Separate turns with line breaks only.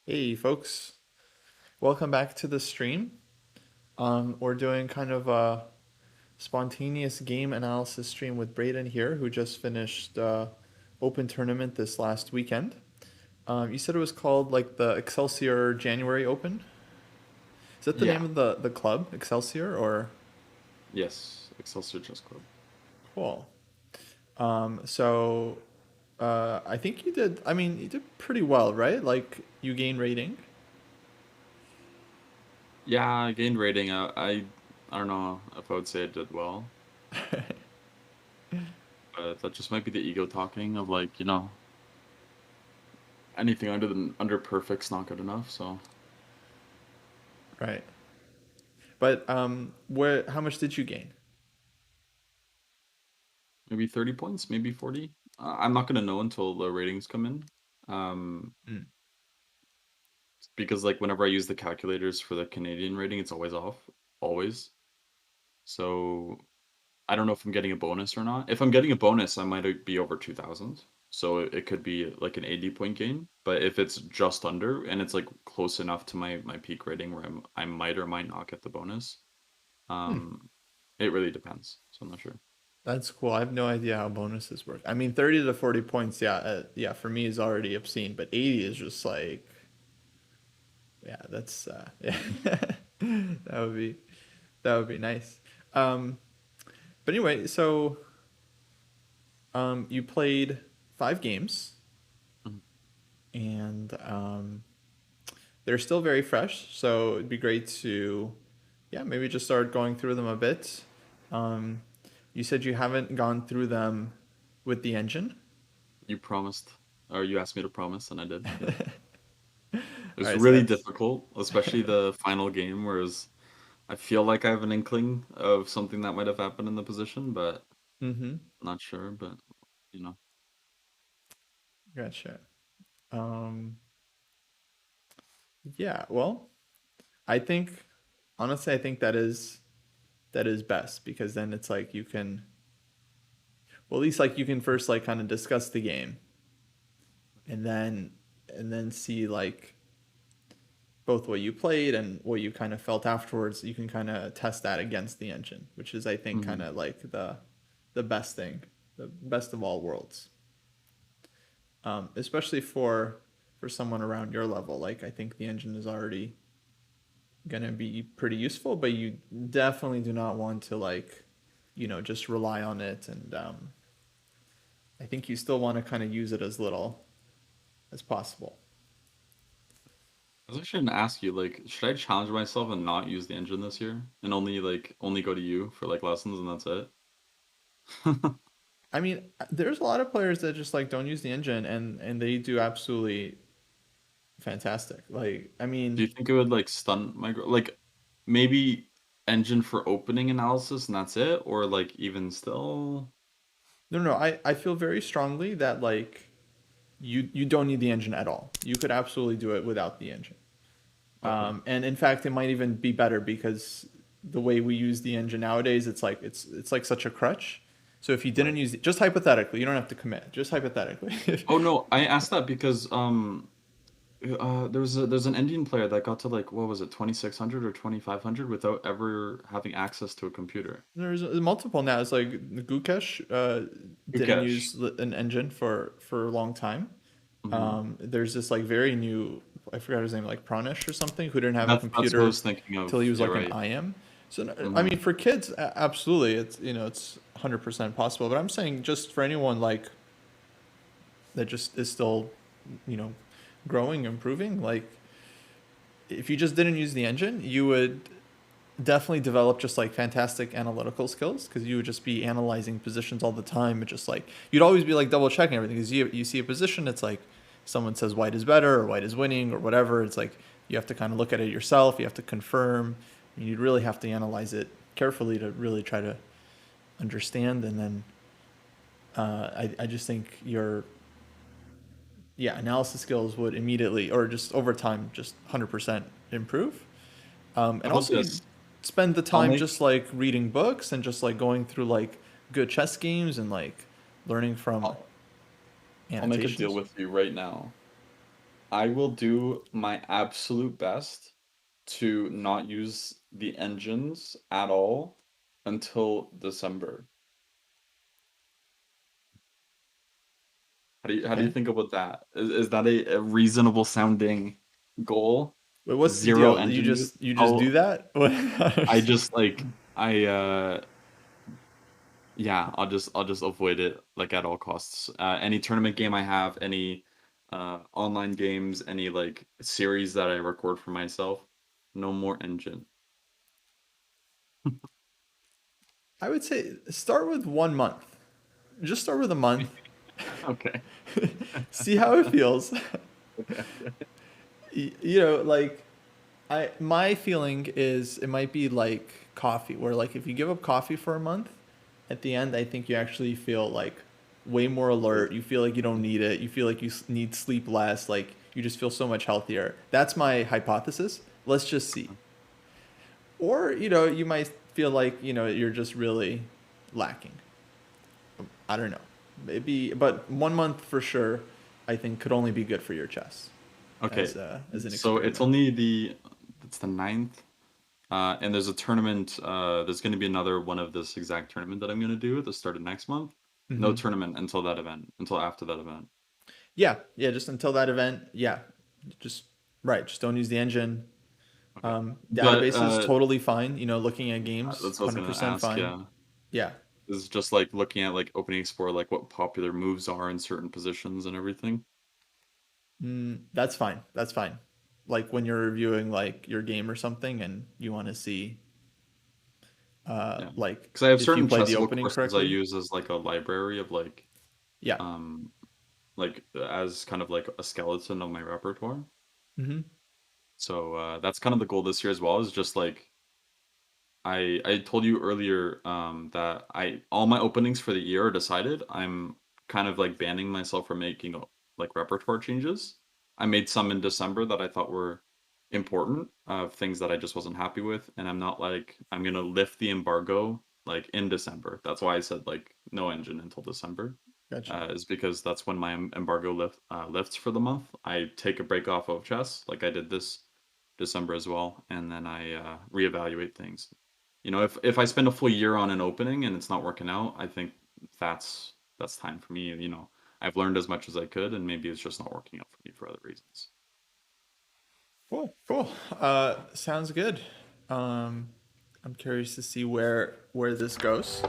Hey folks, welcome back to the stream. We're doing kind of a spontaneous game analysis stream with Braden here, who just finished Open Tournament this last weekend. You said it was called like the Excelsior January Open. Is that the name
Yeah.
of the club, Excelsior, or
Yes. Excelsior Chess Club.
cool? So I think you did. I mean, you did pretty well, right? Like you gained rating.
Yeah, I gained rating. I don't know if I would say I did well, but that just might be the ego talking of like, anything under perfect's not good enough. So
Right. But where? How much did you gain?
maybe 30 points, maybe 40. I'm not gonna know until the ratings come in.
Mm.
Because like whenever I use the calculators for the Canadian rating, it's always off, always. So I don't know if I'm getting a bonus or not. If I'm getting a bonus, I might be over 2000. So it could be like an 80 point gain. But if it's just under and it's like close enough to my peak rating where I might or might not get the bonus,
Hmm.
um, it really depends. So I'm not sure.
That's cool. I have no idea how bonuses work. I mean, 30 to 40 points, yeah, yeah, for me is already obscene, but 80 is just like, yeah, that's yeah. That would be that would be nice. Um, but anyway, so you played 5 games
Mhm.
and they're still very fresh, so it'd be great to yeah, maybe just start going through them a bit. Um, you said you haven't gone through them with the engine.
You promised, or you asked me to promise, and I did. Yeah. It
All
was
right, so
really
that's
difficult, especially the final game, whereas I feel like I have an inkling of something that might have happened in the position, but
mm-hmm.
not sure. But you know,
Gotcha. Um, yeah, well, I think honestly, I think that is best because then it's like you can well, at least like you can first like kind of discuss the game and then see like both what you played and what you kind of felt afterwards. You can kind of test that against the engine, which is I think kind
Mhm.
of like the best thing, the best of all worlds. Especially for someone around your level. Like I think the engine is already gonna be pretty useful, but you definitely do not want to like, just rely on it. And I think you still want to kind of use it as little as possible.
I was actually gonna ask you, like, should I challenge myself and not use the engine this year and only go to you for like lessons and that's it?
I mean, there's a lot of players that just like don't use the engine and they do absolutely fantastic. Like, I
Do
mean,
you think it would like stunt my like maybe engine for opening analysis and that's it, or like even still?
no, I feel very strongly that like you don't need the engine at all. You could absolutely do it without the engine.
Okay,
And in fact, it might even be better because the way we use the engine nowadays, it's like such a crutch. So if you didn't
right.
use it, just hypothetically, you don't have to commit. Just hypothetically.
Oh no, I asked that because there's an Indian player that got to like what was it 2600 or 2500 without ever having access to a computer.
There's multiple now. It's like Gukesh didn't
Ukesh.
use an engine for a long time.
Hmm.
There's this like very new, I forgot his name, like Pranesh or something, who didn't have a
That's what I
computer
was thinking
till he
of.
was
Yeah,
like an
right.
IM. So I
Hmm.
mean, for kids, absolutely, it's 100% possible. But I'm saying just for anyone like that just is still, you know, growing, improving. Like if you just didn't use the engine, you would definitely develop just like fantastic analytical skills because you would just be analyzing positions all the time. And just like you'd always be like double checking everything because you see a position, it's like someone says white is better or white is winning or whatever. It's like you have to kind of look at it yourself. You have to confirm. You'd really have to analyze it carefully to really try to understand. And then I just think your yeah analysis skills would immediately or just over time just 100% improve.
How
And
about
also you
this?
spend the
I'll
time
make
just like reading books and just like going through like good chess games and like learning from
I'll, I'll make a deal
annotations.
with you right now. I will do my absolute best to not use the engines at all until December. How do you
Okay.
think about that? Is that a reasonable sounding goal?
Wait, what's the
Zero
deal?
engine use?
You just do that?
I just like yeah, I'll just avoid it like at all costs. Any tournament game I have, any online games, any like series that I record for myself, no more engine.
I would say start with 1 month. Just start with a month.
Okay.
See how it feels.
Okay.
You know, like I my feeling is it might be like coffee, where like if you give up coffee for a month, at the end I think you actually feel like way more alert. You feel like you don't need it. You feel like you need sleep less. Like you just feel so much healthier. That's my hypothesis. Let's just see. Or, you might feel like, you're just really lacking. I don't know. Maybe, but 1 month for sure, I think could only be good for your chess
Okay.
as an
So it's
experiment.
only it's the ninth. And there's a tournament, there's gonna be another one of this exact tournament that I'm gonna do at the start of next month. No
Hmm.
tournament until that event, until after that event.
Yeah, yeah. Just until that event, yeah. Just right. Just don't use the engine.
Okay. But
Database is totally fine. Looking at games,
that's what I was gonna
100%
ask,
fine.
yeah.
Yeah.
Is just like looking at like opening explore like what popular moves are in certain positions and everything.
That's fine. That's fine. Like when you're reviewing like your game or something and you want to see
Yeah.
like
Because I have
if you
certain
played the
chessable
opening
courses I
correctly.
use as like a library of
Yeah.
um as kind of like a skeleton of my repertoire.
Hmm.
So that's kind of the goal this year as well, is just like I told you earlier that I all my openings for the year are decided. I'm kind of like banning myself from making like repertoire changes. I made some in December that I thought were important, of things that I just wasn't happy with, and I'm not like I'm gonna lift the embargo like in December. That's why I said like no engine until December,
Gotcha.
is because that's when my embargo lifts for the month. I take a break off of chess, like I did this December as well, and then I reevaluate things. If I spend a full year on an opening and it's not working out, I think that's time for me. I've learned as much as I could, and maybe it's just not working out for me for other reasons.
Cool. Cool. Sounds good. Um, I'm curious to see where this goes.